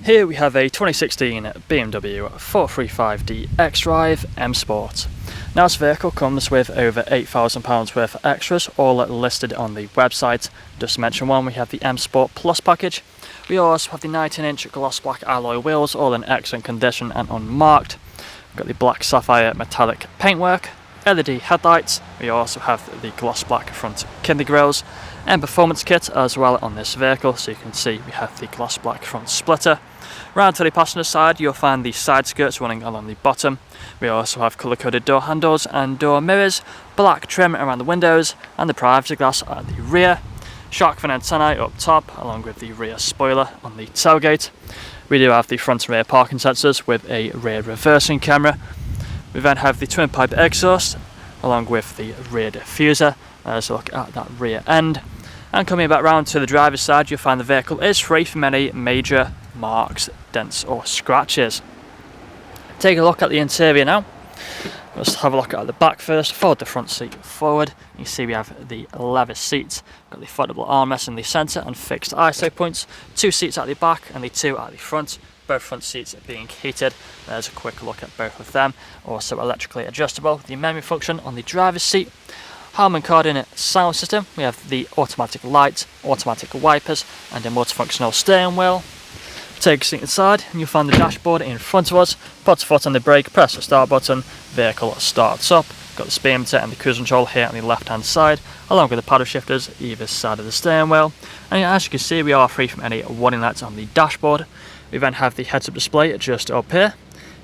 Here we have a 2016 BMW 435d XDRIVE M Sport. Now this vehicle comes with over £8,000 worth of extras, all listed on the website. Just to mention one, we have the M Sport Plus package. We also have the 19-inch gloss black alloy wheels, all in excellent condition and unmarked. We've got the black sapphire metallic paintwork, LED headlights. We also have the gloss black front kidney grills and performance kit as well on this vehicle. So you can see we have the gloss black front splitter. Round to the passenger side, you'll find the side skirts running along the bottom. We also have colour-coded door handles and door mirrors, black trim around the windows and the privacy glass at the rear. Shark fin antennae up top along with the rear spoiler on the tailgate. We do have the front and rear parking sensors with a rear reversing camera. We then have the twin pipe exhaust along with the rear diffuser. Let's look at that rear end. And coming back round to the driver's side, you'll find the vehicle is free from any major marks, dents or scratches. Take a look at the interior now. Let's have a look at the back first. Fold the front seat forward. You see we have the leather seats, got the foldable armrest in the centre and fixed ISO points. 2 seats at the back and the 2 at the front. Both front seats are being heated. There's a quick look at both of them. Also electrically adjustable. The memory function on the driver's seat. Harman Kardon sound system. We have the automatic lights, automatic wipers and a multifunctional steering wheel. Take a seat inside and you'll find the dashboard in front of us. Put a foot on the brake, press the start button, vehicle starts up. Got the speedometer and the cruise control here on the left hand side, along with the paddle shifters either side of the steering wheel. And as you can see, we are free from any warning lights on the dashboard. We then have the heads-up display just up here.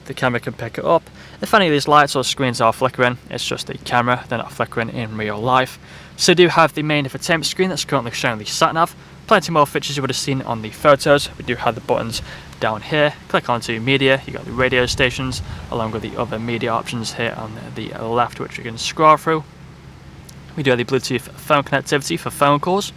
The camera can pick it up. If any of these lights or screens are flickering, it's just the camera, they're not flickering in real life. So we do have the main infotainment screen that's currently showing the sat-nav. Plenty more features you would have seen on the photos. We do have the buttons down here. Click onto media, you got the radio stations along with the other media options here on the left, which you can scroll through. We do have the Bluetooth phone connectivity for phone calls.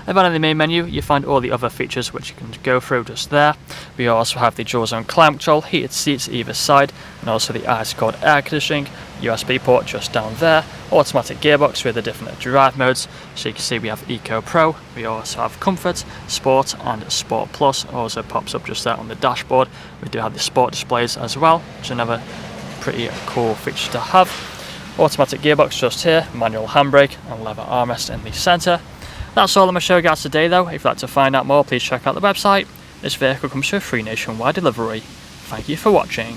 And then in the main menu you find all the other features which you can go through just there. We also have the dual zone climate control, heated seats either side, and also the ice cold air conditioning, USB port just down there, automatic gearbox with the different drive modes. So you can see we have Eco Pro, we also have Comfort, Sport and Sport Plus, also pops up just there on the dashboard. We do have the Sport displays as well, which is another pretty cool feature to have. Automatic gearbox just here, manual handbrake and leather armrest in the centre. That's all I'm going to show you guys today though. If you'd like to find out more, please check out the website. This vehicle comes with free nationwide delivery. Thank you for watching.